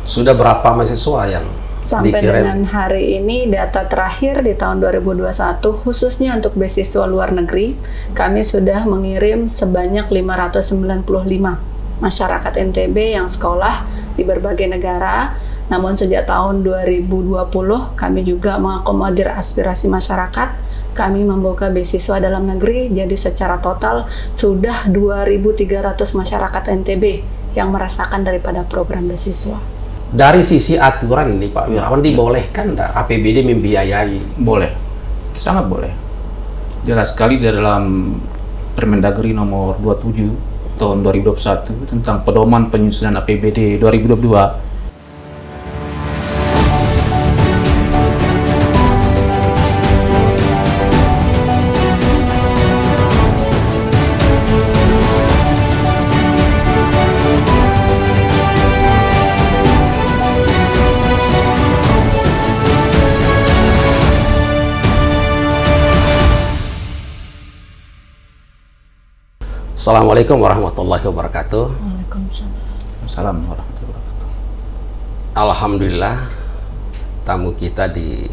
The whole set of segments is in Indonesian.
Sudah berapa mahasiswa yang Sampai dikirim? dengan hari ini, data terakhir di tahun 2021, khususnya untuk beasiswa luar negeri, kami sudah mengirim sebanyak 595 masyarakat NTB yang sekolah di berbagai negara. Namun sejak tahun 2020, kami juga mengakomodir aspirasi masyarakat. Kami membuka beasiswa dalam negeri, jadi secara total sudah 2.300 masyarakat NTB yang merasakan daripada program beasiswa. Dari sisi aturan nih Pak Wirawan, dibolehkan nggak APBD membiayai? Boleh, sangat boleh. Jelas sekali di dalam Permendagri nomor 27 tahun 2021 tentang pedoman penyusunan APBD 2022. Assalamualaikum warahmatullahi wabarakatuh. Waalaikumsalam. Assalamualaikum warahmatullahi wabarakatuh. Alhamdulillah, tamu kita di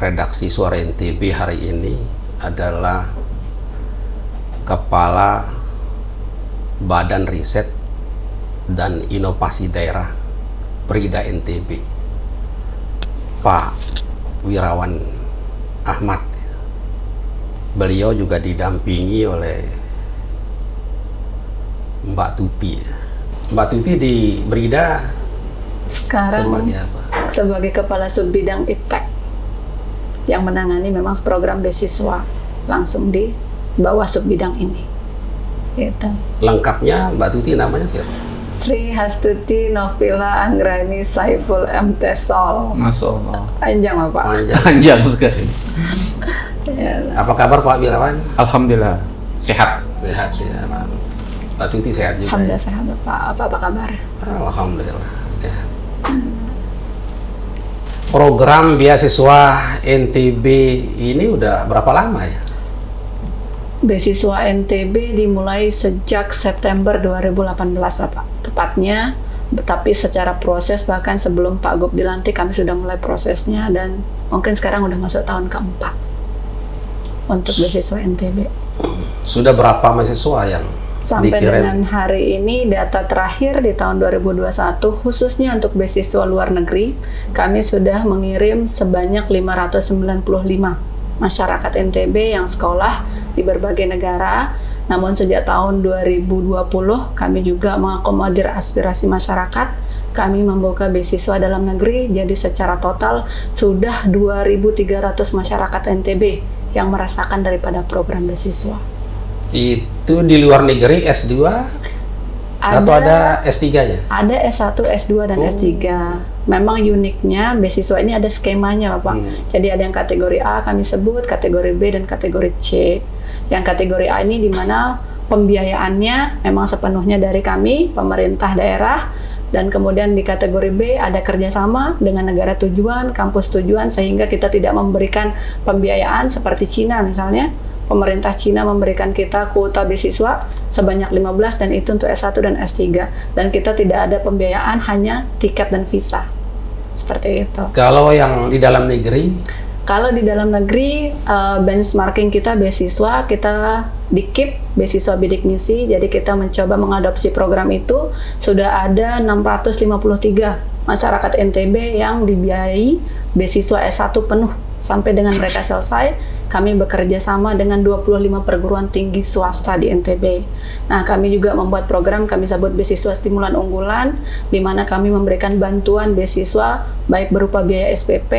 redaksi Suara NTB hari ini adalah Kepala Badan Riset dan Inovasi Daerah Perida NTB, Pak Wirawan Ahmad. Beliau juga didampingi oleh Mbak Tuti. Mbak Tuti di Perida Sekarang sebagai apa? sebagai Kepala Subbidang Iptek yang menangani memang program beasiswa langsung di bawah subbidang ini. Gitu. Lengkapnya Mbak Tuti namanya siapa? Sri Hastuti Novila Anggrani Saiful M. Tesol. Masya Allah. Panjang Bapak. Panjang. Panjang sekali. Ya. Apa kabar Pak Wirawan? Alhamdulillah, sehat. Sehat ya. Mbak Tuti sehat juga. Alhamdulillah Ya? sehat Bapak. Apa kabar? Alhamdulillah sehat. Program beasiswa NTB ini udah berapa lama ya? Beasiswa NTB dimulai sejak September 2018 Bapak. Tepatnya, tapi secara proses bahkan sebelum Pak Gub dilantik kami sudah mulai prosesnya dan mungkin sekarang udah masuk tahun keempat untuk beasiswa NTB. Sudah berapa mahasiswa yang Sampai dikirim? dengan hari ini, data terakhir di tahun 2021, khususnya untuk beasiswa luar negeri, kami sudah mengirim sebanyak 595 masyarakat NTB yang sekolah di berbagai negara. Namun sejak tahun 2020, kami juga mengakomodir aspirasi masyarakat. Kami membuka beasiswa dalam negeri, jadi secara total sudah 2.300 masyarakat NTB yang merasakan daripada program beasiswa. Itu di luar negeri S2 atau ada S3-nya? Ada S1, S2, dan S3. Memang uniknya beasiswa ini ada skemanya Bapak. Jadi ada yang kategori A kami sebut, kategori B, dan kategori C. Yang kategori A ini di mana pembiayaannya memang sepenuhnya dari kami, pemerintah daerah, dan kemudian di kategori B ada kerjasama dengan negara tujuan, kampus tujuan, sehingga kita tidak memberikan pembiayaan seperti Cina misalnya. Pemerintah Cina memberikan kita kuota beasiswa sebanyak 15 dan itu untuk S1 dan S3. Dan kita tidak ada pembiayaan, hanya tiket dan visa. Seperti itu. Kalau yang di dalam negeri? Kalau di dalam negeri, benchmarking kita beasiswa, kita di KIP, beasiswa bidik misi, jadi kita mencoba mengadopsi program itu. Sudah ada 653 masyarakat NTB yang dibiayai beasiswa S1 penuh. Sampai dengan mereka selesai, kami bekerja sama dengan 25 perguruan tinggi swasta di NTB. Nah, kami juga membuat program kami sebut beasiswa stimulan unggulan, di mana kami memberikan bantuan beasiswa baik berupa biaya SPP,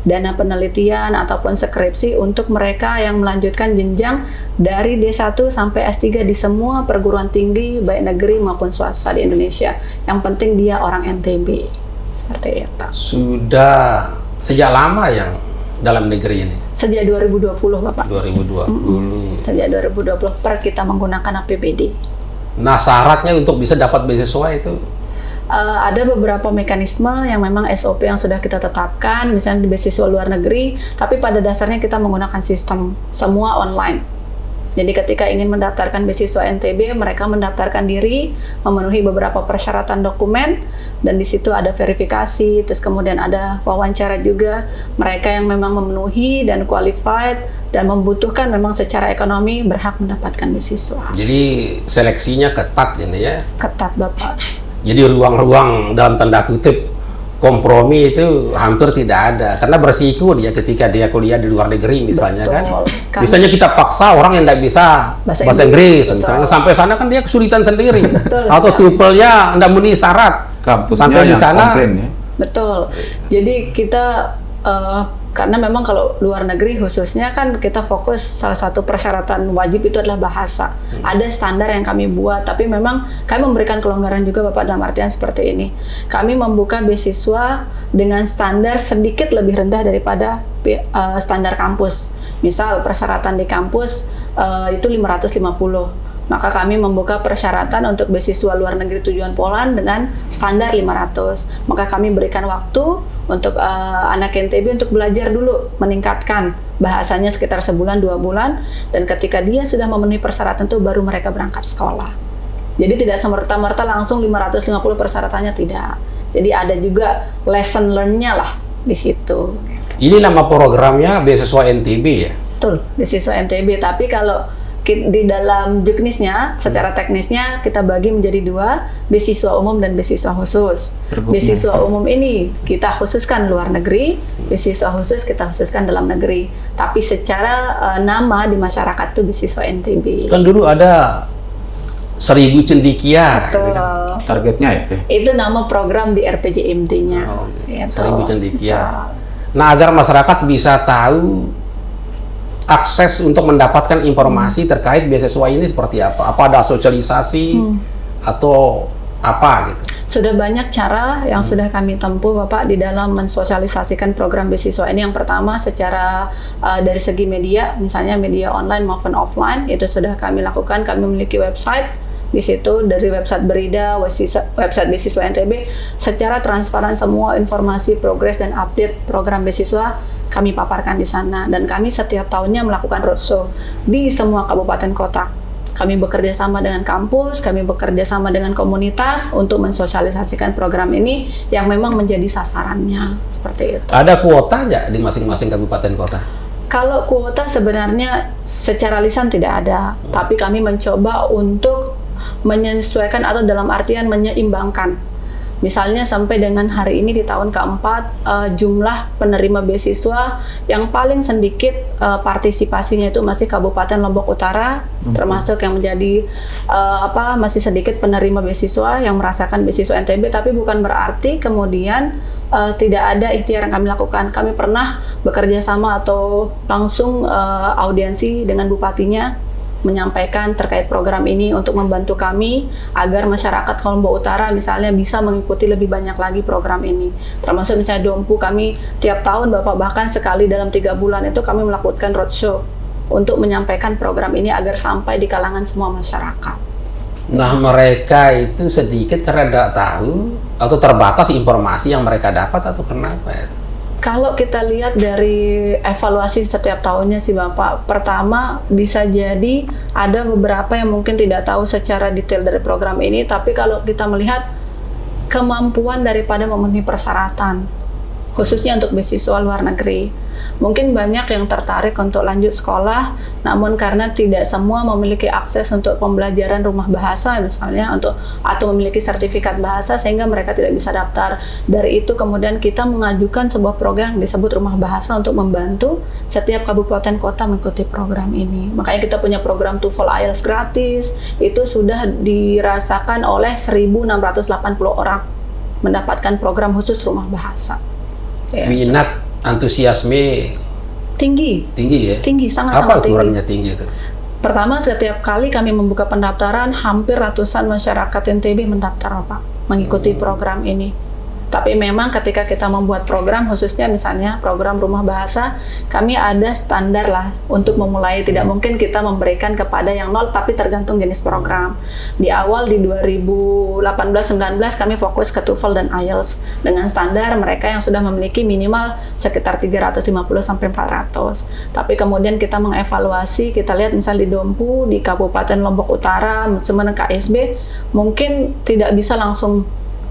dana penelitian, ataupun skripsi untuk mereka yang melanjutkan jenjang dari D1 sampai S3 di semua perguruan tinggi, baik negeri maupun swasta di Indonesia. Yang penting dia orang NTB. Seperti itu. Sudah sejak lama yang dalam negeri ini? Sejak 2020 Bapak. 2020. Sejak 2020 kita menggunakan APBD. Nah, syaratnya untuk bisa dapat beasiswa itu? Ada beberapa mekanisme yang memang SOP yang sudah kita tetapkan, misalnya di beasiswa luar negeri, tapi pada dasarnya kita menggunakan sistem semua online. Jadi ketika ingin mendaftarkan beasiswa NTB, mereka mendaftarkan diri, memenuhi beberapa persyaratan dokumen, dan di situ ada verifikasi, terus kemudian ada wawancara juga. Mereka yang memang memenuhi dan qualified dan membutuhkan memang secara ekonomi berhak mendapatkan beasiswa. Jadi seleksinya ketat ini ya. Ketat, Bapak. Jadi ruang-ruang dalam tanda kutip kompromi itu hampir tidak ada, karena bersiko dia ketika dia kuliah di luar negeri misalnya. Betul. Kan misalnya kita paksa orang yang tidak bisa bahasa Inggris Betul. misalnya, sampai sana kan dia kesulitan sendiri. Betul, atau sekali. TOEFL-nya tidak memenuhi syarat Kampusnya sampai di yang sana. komplain ya. Betul. Jadi kita karena memang kalau luar negeri khususnya kan kita fokus salah satu persyaratan wajib itu adalah bahasa. Ada standar yang kami buat, tapi memang kami memberikan kelonggaran juga Bapak dalam artian seperti ini. Kami membuka beasiswa dengan standar sedikit lebih rendah daripada standar kampus. Misal persyaratan di kampus itu 550. Maka kami membuka persyaratan untuk beasiswa luar negeri tujuan Poland dengan standar 500. Maka kami berikan waktu untuk anak NTB untuk belajar dulu, meningkatkan bahasanya sekitar sebulan 2 bulan, dan ketika dia sudah memenuhi persyaratan itu baru mereka berangkat sekolah. Jadi tidak semerta-merta langsung 550 persyaratannya, tidak. Jadi ada juga lesson learn-nya lah di situ. Ini nama programnya beasiswa NTB ya. Betul, beasiswa NTB. Tapi kalau di dalam juknisnya, secara teknisnya kita bagi menjadi 2, beasiswa umum dan beasiswa khusus. Beasiswa umum ini kita khususkan luar negeri, beasiswa khusus kita khususkan dalam negeri. Tapi secara nama di masyarakat itu beasiswa NTB. Kan dulu ada 1000 cendikia. Betul. Targetnya ya Teh? Itu nama program di RPJMD-nya. Oh, Gitu. 1000 cendikia. Betul. Nah, agar masyarakat bisa tahu akses untuk mendapatkan informasi terkait beasiswa ini seperti apa? Apa ada sosialisasi atau apa gitu? Sudah banyak cara yang sudah kami tempuh Bapak di dalam mensosialisasikan program beasiswa ini. Yang pertama secara dari segi media, misalnya media online maupun offline, itu sudah kami lakukan. Kami memiliki website. Di situ dari website Berida, website beasiswa NTB, secara transparan semua informasi, progres dan update program beasiswa kami paparkan di sana. Dan kami setiap tahunnya melakukan roadshow di semua kabupaten kota. Kami bekerja sama dengan kampus, kami bekerja sama dengan komunitas untuk mensosialisasikan program ini yang memang menjadi sasarannya, seperti itu. Ada kuota nggak di masing-masing kabupaten kota? Kalau kuota sebenarnya secara lisan tidak ada, tapi kami mencoba untuk menyesuaikan atau dalam artian menyeimbangkan. Misalnya sampai dengan hari ini di tahun keempat, jumlah penerima beasiswa yang paling sedikit partisipasinya itu masih Kabupaten Lombok Utara, termasuk yang menjadi masih sedikit penerima beasiswa yang merasakan beasiswa NTB, tapi bukan berarti kemudian tidak ada ikhtiar yang kami lakukan. Kami pernah bekerja sama atau langsung audiensi dengan bupatinya, menyampaikan terkait program ini untuk membantu kami agar masyarakat Lombok Utara misalnya bisa mengikuti lebih banyak lagi program ini. Termasuk misalnya Dompu, kami tiap tahun Bapak bahkan sekali dalam 3 bulan itu kami melakukan roadshow untuk menyampaikan program ini agar sampai di kalangan semua masyarakat. Nah, mereka itu sedikit karena tidak tahu atau terbatas informasi yang mereka dapat atau kenapa ya? Kalau kita lihat dari evaluasi setiap tahunnya sih Bapak, pertama bisa jadi ada beberapa yang mungkin tidak tahu secara detail dari program ini, tapi kalau kita melihat kemampuan daripada memenuhi persyaratan, khususnya untuk beasiswa luar negeri. Mungkin banyak yang tertarik untuk lanjut sekolah, namun karena tidak semua memiliki akses untuk pembelajaran rumah bahasa misalnya atau memiliki sertifikat bahasa sehingga mereka tidak bisa daftar. Dari itu kemudian kita mengajukan sebuah program yang disebut Rumah Bahasa untuk membantu setiap kabupaten kota mengikuti program ini. Makanya kita punya program TOEFL IELTS gratis, itu sudah dirasakan oleh 1.680 orang mendapatkan program khusus rumah bahasa. Ya. Minat, antusiasme tinggi ya? Tinggi, sangat-sangat Apa tinggi. ukurannya tinggi itu? Pertama, setiap kali kami membuka pendaftaran, hampir ratusan masyarakat NTB mendaftar Pak, mengikuti program ini. Tapi memang ketika kita membuat program, khususnya misalnya program rumah bahasa, kami ada standar lah untuk memulai. Tidak mungkin kita memberikan kepada yang nol, tapi tergantung jenis program. Di awal di 2018-19 kami fokus ke TOEFL dan IELTS dengan standar mereka yang sudah memiliki minimal sekitar 350 sampai 400. Tapi kemudian kita mengevaluasi, kita lihat misal di Dompu, di Kabupaten Lombok Utara, sebenarnya KSB, mungkin tidak bisa langsung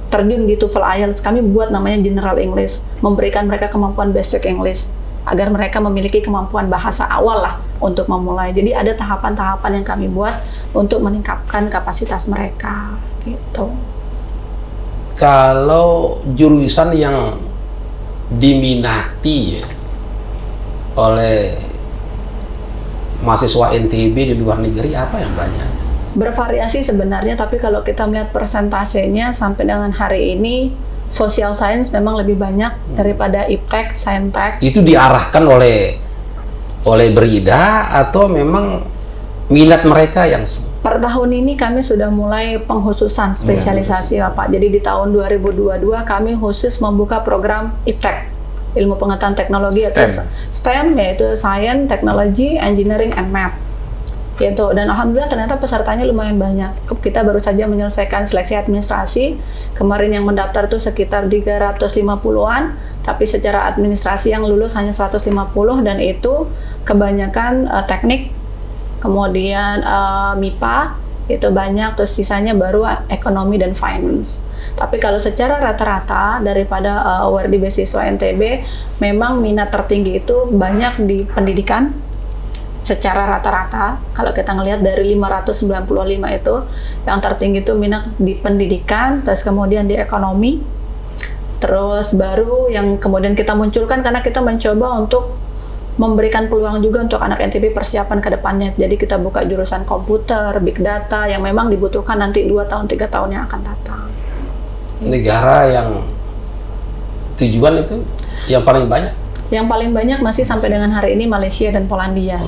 terjun di TOEFL IELTS. Kami buat namanya General English, memberikan mereka kemampuan basic English agar mereka memiliki kemampuan bahasa awal lah untuk memulai. Jadi ada tahapan-tahapan yang kami buat untuk meningkatkan kapasitas mereka gitu. Kalau jurusan yang diminati ya, oleh mahasiswa NTB di luar negeri apa yang banyak? Bervariasi sebenarnya, tapi kalau kita melihat persentasenya sampai dengan hari ini, social science memang lebih banyak daripada iptek, saintek. Itu diarahkan oleh Brida atau memang minat mereka yang Per tahun ini kami sudah mulai pengkhususan spesialisasi Bapak. Jadi di tahun 2022 kami khusus membuka program iptek, ilmu pengetahuan teknologi atau STEM, yaitu Science, Technology, Engineering, and Math. Gitu. Dan alhamdulillah ternyata pesertanya lumayan banyak. Kita baru saja menyelesaikan seleksi administrasi. Kemarin yang mendaftar itu sekitar 350-an, tapi secara administrasi yang lulus hanya 150, dan itu kebanyakan teknik, kemudian MIPA itu banyak, terus sisanya baru ekonomi dan finance. Tapi kalau secara rata-rata daripada award di beasiswa NTB, memang minat tertinggi itu banyak di pendidikan. Secara rata-rata, kalau kita ngelihat dari 595 itu, yang tertinggi itu minat di pendidikan, terus kemudian di ekonomi, terus baru yang kemudian kita munculkan karena kita mencoba untuk memberikan peluang juga untuk anak NTB persiapan ke depannya. Jadi kita buka jurusan komputer, big data, yang memang dibutuhkan nanti 2 tahun, 3 tahun yang akan datang. Negara yang tujuan itu yang paling banyak? Yang paling banyak masih sampai dengan hari ini Malaysia dan Polandia.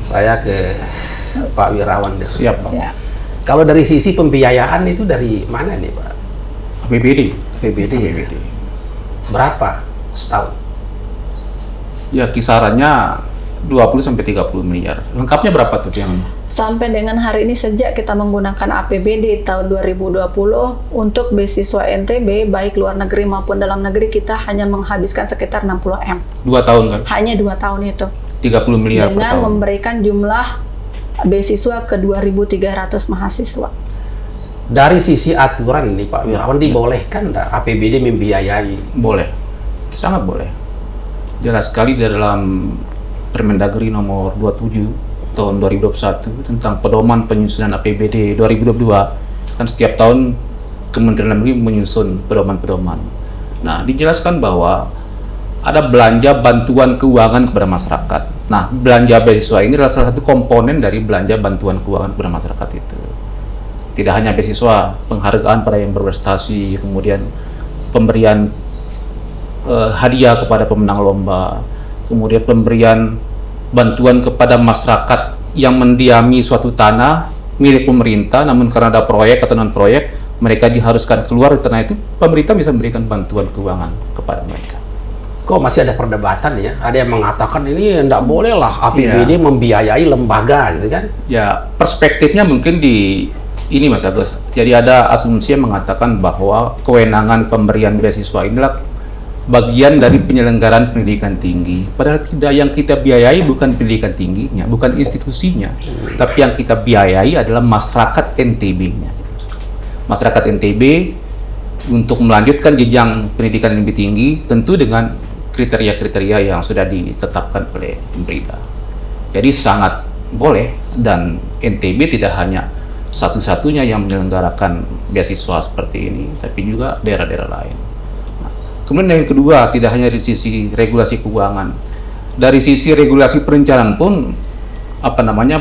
Saya ke Pak Wirawan deh. Siap, Pak. Siap. Kalau dari sisi pembiayaan itu dari mana nih Pak? APBD. APBD. Berapa setahun? Ya kisarannya 20-30 miliar. Lengkapnya berapa tuh yang? Sampai dengan hari ini sejak kita menggunakan APBD tahun 2020 untuk beasiswa NTB baik luar negeri maupun dalam negeri, kita hanya menghabiskan sekitar 60 M. 2 tahun kan? Hanya 2 tahun itu. 30 miliar per dengan tahun. memberikan jumlah beasiswa ke 2.300 mahasiswa. Dari sisi aturan nih Pak Wirawan, dibolehkan nggak APBD membiayai? Boleh, sangat boleh. Jelas sekali di dalam Permendagri nomor 27 tahun 2021 tentang pedoman penyusunan APBD 2022, kan setiap tahun Kementerian Dalam Negeri menyusun pedoman-pedoman. Nah, dijelaskan bahwa ada belanja bantuan keuangan kepada masyarakat. Nah, belanja beasiswa ini adalah salah satu komponen dari belanja bantuan keuangan kepada masyarakat itu. Tidak hanya beasiswa, penghargaan pada yang berprestasi, kemudian pemberian hadiah kepada pemenang lomba, kemudian pemberian bantuan kepada masyarakat yang mendiami suatu tanah milik pemerintah, namun karena ada proyek atau non-proyek, mereka diharuskan keluar dari tanah itu, pemerintah bisa memberikan bantuan keuangan kepada mereka. Kok masih ada perdebatan ya? Ada yang mengatakan ini enggak boleh lah APBD membiayai lembaga gitu kan? Ya, perspektifnya mungkin di ini Mas Agus. Jadi ada asumsi yang mengatakan bahwa kewenangan pemberian beasiswa inilah bagian dari penyelenggaraan pendidikan tinggi. Padahal tidak, yang kita biayai bukan pendidikan tingginya, bukan institusinya, tapi yang kita biayai adalah masyarakat NTB-nya. Masyarakat NTB untuk melanjutkan jenjang pendidikan yang lebih tinggi, tentu dengan kriteria-kriteria yang sudah ditetapkan oleh pemerintah. Jadi sangat boleh, dan NTB tidak hanya satu-satunya yang menyelenggarakan beasiswa seperti ini, tapi juga daerah-daerah lain. Kemudian yang kedua, tidak hanya dari sisi regulasi keuangan, dari sisi regulasi perencanaan pun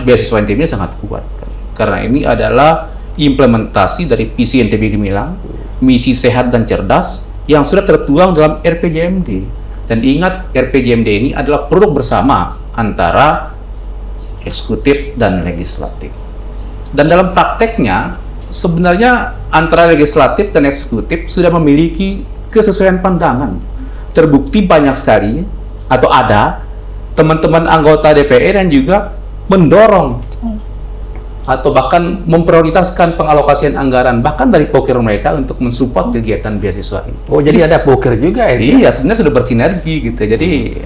beasiswa NTB sangat kuat. Karena ini adalah implementasi dari visi NTB Gemilang, misi sehat dan cerdas yang sudah tertuang dalam RPJMD. Dan ingat, RPJMD ini adalah produk bersama antara eksekutif dan legislatif. Dan dalam prakteknya sebenarnya antara legislatif dan eksekutif sudah memiliki kesesuaian pandangan. Terbukti banyak sekali atau ada teman-teman anggota DPR yang juga mendorong atau bahkan memprioritaskan pengalokasian anggaran bahkan dari poker mereka untuk mensupport kegiatan beasiswa ini. Oh, jadi ada poker juga ya? Iya, sebenarnya sudah bersinergi gitu. Jadi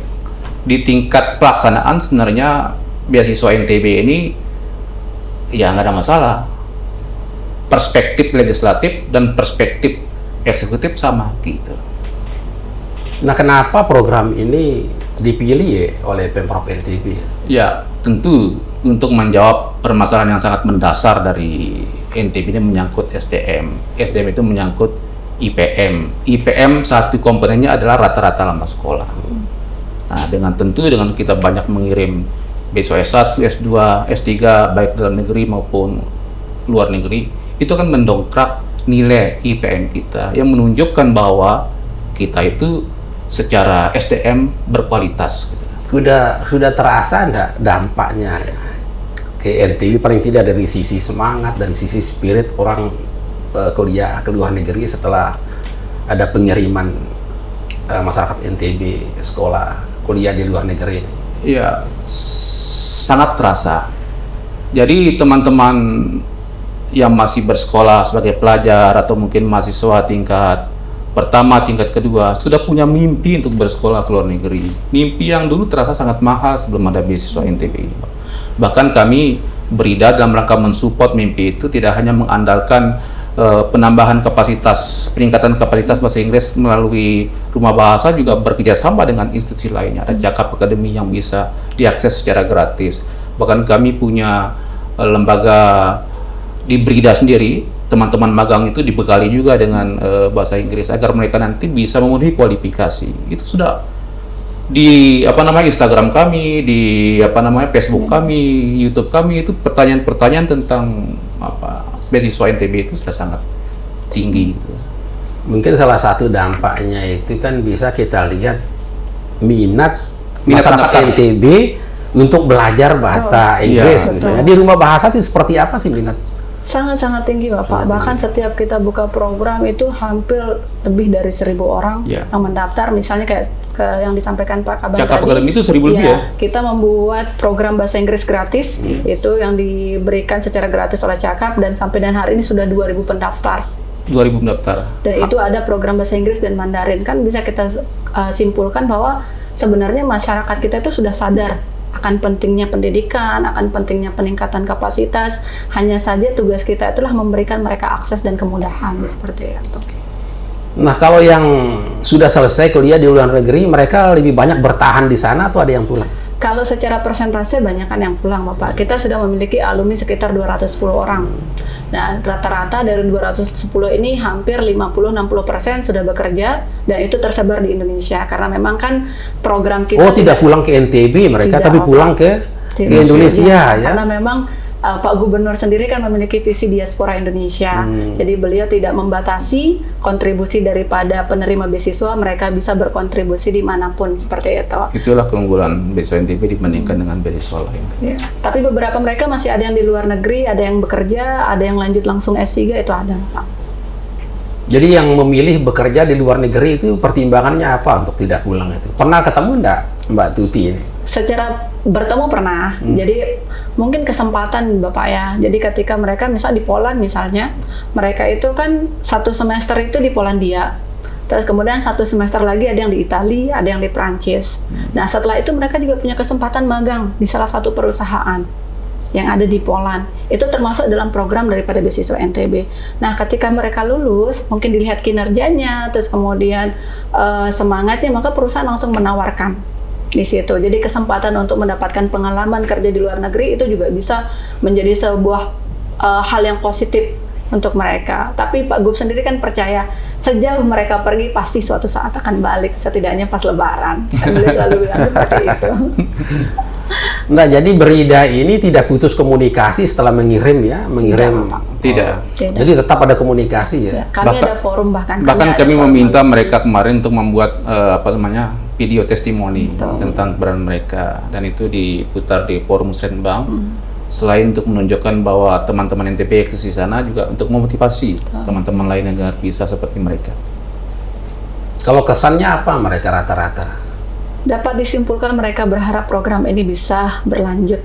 di tingkat pelaksanaan sebenarnya beasiswa NTB ini ya nggak ada masalah. Perspektif legislatif dan perspektif eksekutif sama gitu. Nah, kenapa program ini dipilih ya oleh Pemprov NTB? Ya, tentu untuk menjawab permasalahan yang sangat mendasar dari NTB ini menyangkut SDM. SDM itu menyangkut IPM. IPM satu komponennya adalah rata-rata lama sekolah. Nah, dengan kita banyak mengirim beasiswa S1, S2, S3 baik dalam negeri maupun luar negeri, itu akan mendongkrak nilai IPM kita yang menunjukkan bahwa kita itu secara SDM berkualitas. Sudah terasa enggak dampaknya ke NTB paling tidak dari sisi semangat, dari sisi spirit orang kuliah ke luar negeri setelah ada pengiriman masyarakat NTB sekolah kuliah di luar negeri? Ya, sangat terasa. Jadi teman-teman yang masih bersekolah sebagai pelajar atau mungkin mahasiswa tingkat pertama, tingkat kedua sudah punya mimpi untuk bersekolah ke luar negeri. Mimpi yang dulu terasa sangat mahal sebelum ada beasiswa NTB. Bahkan kami BRIDA dalam rangka mensupport mimpi itu tidak hanya mengandalkan penambahan kapasitas, peningkatan kapasitas bahasa Inggris melalui rumah bahasa, juga bekerjasama dengan institusi lainnya. Ada Cakap Academy yang bisa diakses secara gratis. Bahkan kami punya lembaga di BRIDA sendiri, teman-teman magang itu dibekali juga dengan bahasa Inggris agar mereka nanti bisa memenuhi kualifikasi. Itu sudah di Instagram kami, di Facebook kami, YouTube kami, itu pertanyaan-pertanyaan tentang beasiswa NTB itu sudah sangat tinggi gitu. Mungkin salah satu dampaknya itu kan bisa kita lihat minat masyarakat NTB untuk belajar bahasa Inggris. Iya, misalnya di rumah bahasa itu seperti apa sih minat? Sangat-sangat tinggi Bapak. Bahkan setiap kita buka program itu hampir lebih dari 1.000 orang yang mendaftar. Misalnya kayak yang disampaikan Pak Kabar Cakap tadi. Academy itu 1.000 lebih ya? Kita membuat program bahasa Inggris gratis, itu yang diberikan secara gratis oleh Cakap, dan sampai dan hari ini sudah 2.000 pendaftar. 2.000 pendaftar. Dan itu ada program bahasa Inggris dan Mandarin. Kan bisa kita simpulkan bahwa sebenarnya masyarakat kita itu sudah sadar akan pentingnya pendidikan, akan pentingnya peningkatan kapasitas. Hanya saja tugas kita itulah memberikan mereka akses dan kemudahan seperti itu. Nah, kalau yang sudah selesai kuliah di luar negeri, mereka lebih banyak bertahan di sana atau ada yang pulang? Kalau secara persentase banyak kan yang pulang Bapak. Kita sudah memiliki alumni sekitar 210 orang. Nah, rata-rata dari 210 ini hampir 50-60% sudah bekerja, dan itu tersebar di Indonesia. Karena memang kan program kita tidak pulang ke NTB mereka, tapi pulang ke Indonesia ya. Karena memang Pak Gubernur sendiri kan memiliki visi diaspora Indonesia. Jadi beliau tidak membatasi kontribusi daripada penerima beasiswa, mereka bisa berkontribusi dimanapun seperti itu. Itulah keunggulan beasiswa NTB dibandingkan dengan beasiswa lain. Ya. Tapi beberapa mereka masih ada yang di luar negeri, ada yang bekerja, ada yang lanjut langsung S3, itu ada Pak. Jadi yang memilih bekerja di luar negeri itu pertimbangannya apa untuk tidak pulang itu? Pernah ketemu enggak Mbak Tuti ini? Secara bertemu pernah. Jadi mungkin kesempatan Bapak ya. Jadi ketika mereka misal di Poland misalnya, mereka itu kan 1 semester itu di Polandia. Terus kemudian 1 semester lagi ada yang di Italia, ada yang di Prancis. Nah, setelah itu mereka juga punya kesempatan magang di salah satu perusahaan yang ada di Poland. Itu termasuk dalam program daripada beasiswa NTB. Nah, ketika mereka lulus, mungkin dilihat kinerjanya, terus kemudian semangatnya, maka perusahaan langsung menawarkan di situ. Jadi kesempatan untuk mendapatkan pengalaman kerja di luar negeri itu juga bisa menjadi sebuah hal yang positif untuk mereka. Tapi Pak Gub sendiri kan percaya sejauh mereka pergi pasti suatu saat akan balik, setidaknya pas Lebaran. Kan beliau selalu bilang seperti itu. Nah, jadi BRIDA ini tidak putus komunikasi setelah mengirim ya, Tidak. Jadi tetap ada komunikasi ya. Kami ada forum bahkan kami meminta mereka kemarin untuk membuat video testimoni tentang peran mereka, dan itu diputar di forum Senbang. selain untuk menunjukkan bahwa teman-teman NTB eksis di sana, juga untuk memotivasi teman-teman lain agar bisa seperti mereka. Kalau kesannya apa mereka rata-rata? Dapat disimpulkan mereka berharap program ini bisa berlanjut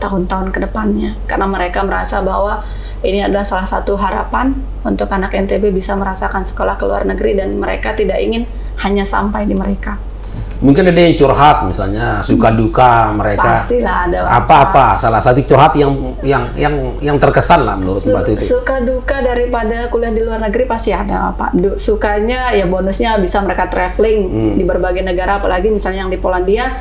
tahun-tahun ke depannya, karena mereka merasa bahwa ini adalah salah satu harapan untuk anak NTB bisa merasakan sekolah ke luar negeri, dan mereka tidak ingin hanya sampai di mereka. Mungkin ada yang curhat, misalnya suka duka mereka. Pastilah ada. Apa salah satu curhat yang terkesan lah menurut Mbak Tuti. Suka duka daripada kuliah di luar negeri pasti ada, Pak. Sukanya ya bonusnya bisa mereka traveling di berbagai negara, apalagi misalnya yang di Polandia,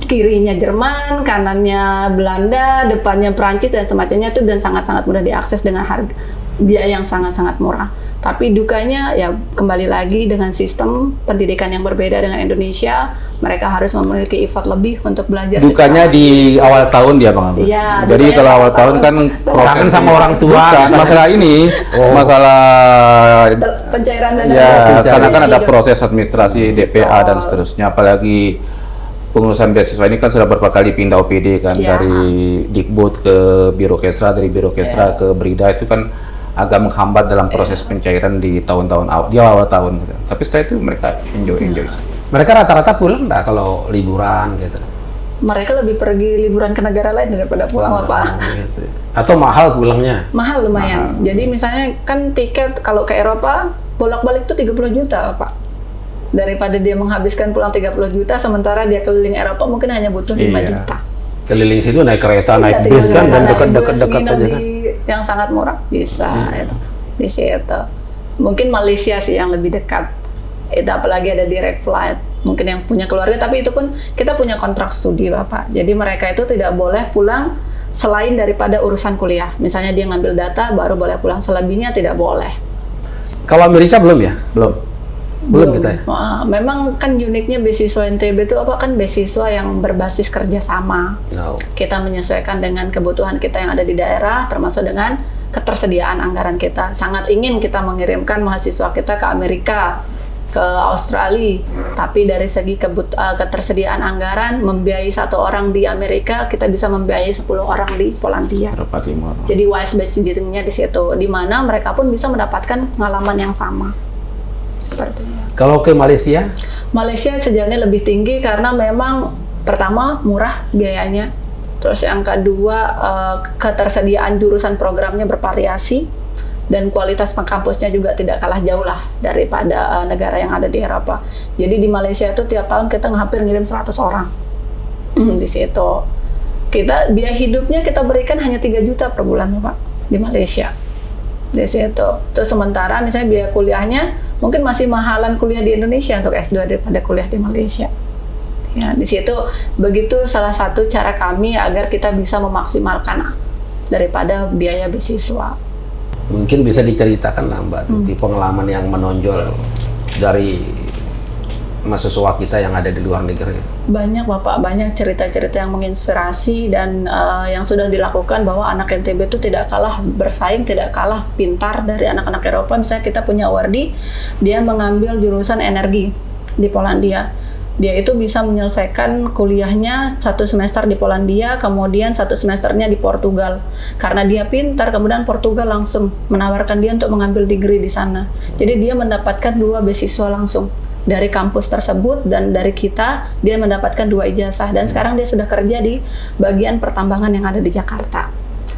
kirinya Jerman, kanannya Belanda, depannya Prancis dan semacamnya itu, dan sangat-sangat mudah diakses dengan harga biaya yang sangat-sangat murah. Tapi dukanya ya kembali lagi dengan sistem pendidikan yang berbeda dengan Indonesia, mereka harus memiliki effort lebih untuk belajar. Dukanya di awal tahun dia, Bang Agus. Iya, Jadi kalau awal tahun kan Kangen sama orang tua. Bukan, masalah ini, masalah pencairan dana. ya, pencairan karena kan ada hidup. proses administrasi DPA dan seterusnya, apalagi pengurusan beasiswa ini kan sudah beberapa kali pindah OPD kan, Ya. dari Dikbud ke Biro Kesra, dari Biro Kesra ke Brida, itu kan agak menghambat dalam proses pencairan di tahun-tahun awal, di awal tahun gitu. Tapi setelah itu mereka enjoy. Mereka rata-rata pulang nggak kalau liburan gitu? Mereka lebih pergi liburan ke negara lain daripada pulang, Pak. Gitu. Atau mahal pulangnya? Mahal lumayan. Jadi misalnya kan tiket kalau ke Eropa bolak-balik tuh 30 juta, Pak. Daripada dia menghabiskan pulang 30 juta, sementara dia keliling Eropa mungkin hanya butuh 5 Iya. juta. Keliling situ naik kereta, naik Tinggal bis kan, dan naik dekat-dekat bus, aja nginep kan? di yang sangat murah bisa itu, di situ. Mungkin Malaysia sih yang lebih dekat. Itu apalagi ada direct flight. Mungkin yang punya keluarga, tapi itu pun kita punya kontrak studi, Bapak. Jadi mereka itu tidak boleh pulang selain daripada urusan kuliah. Misalnya dia ngambil data baru boleh pulang, selebihnya tidak boleh. Kalau Amerika belum ya? Belum kita ya? Memang kan uniknya beasiswa NTB itu apa, kan beasiswa yang berbasis kerjasama. No. Kita menyesuaikan dengan kebutuhan kita yang ada di daerah, termasuk dengan ketersediaan anggaran kita. Sangat ingin kita mengirimkan mahasiswa kita ke Amerika, ke Australia, tapi dari segi ketersediaan anggaran, membiayai 1 orang di Amerika, kita bisa membiayai 10 orang di Polandia. Eropa Timur. Jadi wise budgeting-nya di situ, di mana mereka pun bisa mendapatkan pengalaman yang sama. Sepertinya. Kalau ke Malaysia? Malaysia sejauh ini lebih tinggi karena memang pertama murah biayanya, terus yang kedua ketersediaan jurusan programnya bervariasi, dan kualitas kampusnya juga tidak kalah jauh lah daripada negara yang ada di Eropa. Jadi di Malaysia itu tiap tahun kita hampir ngirim 100 orang di situ. Kita biaya hidupnya kita berikan hanya 3 juta per bulan, Pak, di Malaysia. Di situ. Terus sementara misalnya biaya kuliahnya mungkin masih mahalan kuliah di Indonesia untuk S2 daripada kuliah di Malaysia. Ya, di situ begitu salah satu cara kami agar kita bisa memaksimalkan daripada biaya beasiswa. Mungkin bisa diceritakan lah Mbak Tuti pengalaman yang menonjol dari mahasiswa kita yang ada di luar negeri. Banyak, Bapak, banyak cerita-cerita yang menginspirasi dan yang sudah dilakukan bahwa anak NTB itu tidak kalah bersaing, tidak kalah pintar dari anak-anak Eropa. Misalnya kita punya Wardi, dia mengambil jurusan energi di Polandia. Dia itu bisa menyelesaikan kuliahnya 1 semester di Polandia, kemudian 1 semesternya di Portugal. Karena dia pintar, kemudian Portugal langsung menawarkan dia untuk mengambil degree di sana. Jadi dia mendapatkan 2 beasiswa langsung dari kampus tersebut, dan dari kita dia mendapatkan 2 ijazah, dan sekarang dia sudah kerja di bagian pertambangan yang ada di Jakarta.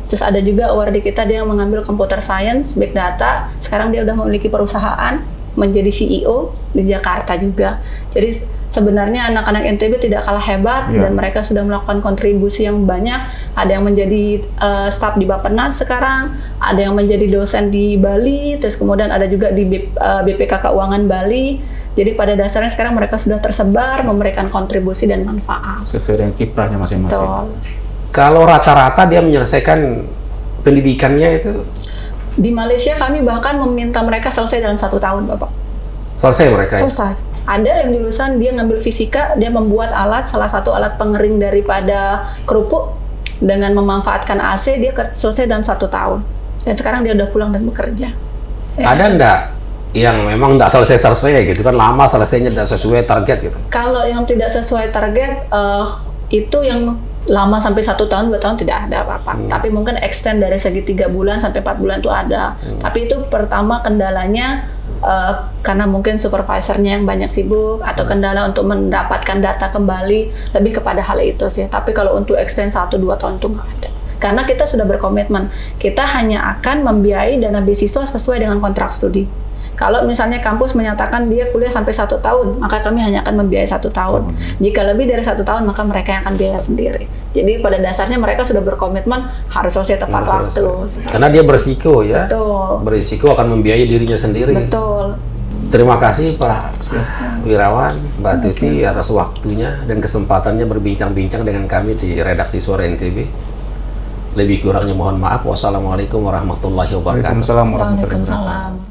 Terus ada juga Wardi kita, dia mengambil computer science, big data, sekarang dia udah memiliki perusahaan, menjadi CEO di Jakarta juga. Jadi sebenarnya anak-anak NTB tidak kalah hebat, dan mereka sudah melakukan kontribusi yang banyak. Ada yang menjadi staf di Bappenas sekarang, ada yang menjadi dosen di Bali, terus kemudian ada juga di BPK Keuangan Bali. Jadi pada dasarnya sekarang mereka sudah tersebar memberikan kontribusi dan manfaat. Sesuai dengan kiprahnya masing-masing. Betul. Kalau rata-rata dia menyelesaikan pendidikannya itu Di Malaysia kami bahkan meminta mereka selesai dalam 1 tahun, Bapak. selesai mereka ya? Selesai. Ada yang jurusan dia ngambil fisika, dia membuat alat, salah satu alat pengering daripada kerupuk dengan memanfaatkan AC, dia selesai dalam 1 tahun. Dan sekarang dia udah pulang dan bekerja. Ya. Ada enggak yang memang enggak selesai gitu kan, lama selesainya tidak sesuai target gitu? Kalau yang tidak sesuai target, itu yang lama sampai 1 tahun, 2 tahun tidak ada apa-apa. Tapi mungkin extend dari segi 3 bulan sampai 4 bulan itu ada. Tapi itu pertama kendalanya karena mungkin supervisornya yang banyak sibuk atau kendala untuk mendapatkan data kembali, lebih kepada hal itu sih. Tapi kalau untuk extend 1-2 tahun itu nggak ada. Karena kita sudah berkomitmen, kita hanya akan membiayai dana beasiswa sesuai dengan kontrak studi. Kalau misalnya kampus menyatakan dia kuliah sampai 1 tahun, maka kami hanya akan membiayai 1 tahun. Jika lebih dari 1 tahun, maka mereka yang akan biaya sendiri. Jadi pada dasarnya mereka sudah berkomitmen harus selesai tepat waktu. Karena dia berisiko ya. Betul. Berisiko akan membiayai dirinya sendiri. Betul. Terima kasih Pak Wirawan, Mbak Tuti atas waktunya dan kesempatannya berbincang-bincang dengan kami di redaksi Suara NTB. Lebih kurangnya mohon maaf. Wassalamualaikum warahmatullahi wabarakatuh. Waalaikumsalam warahmatullahi wabarakatuh. Waalaikumsalam.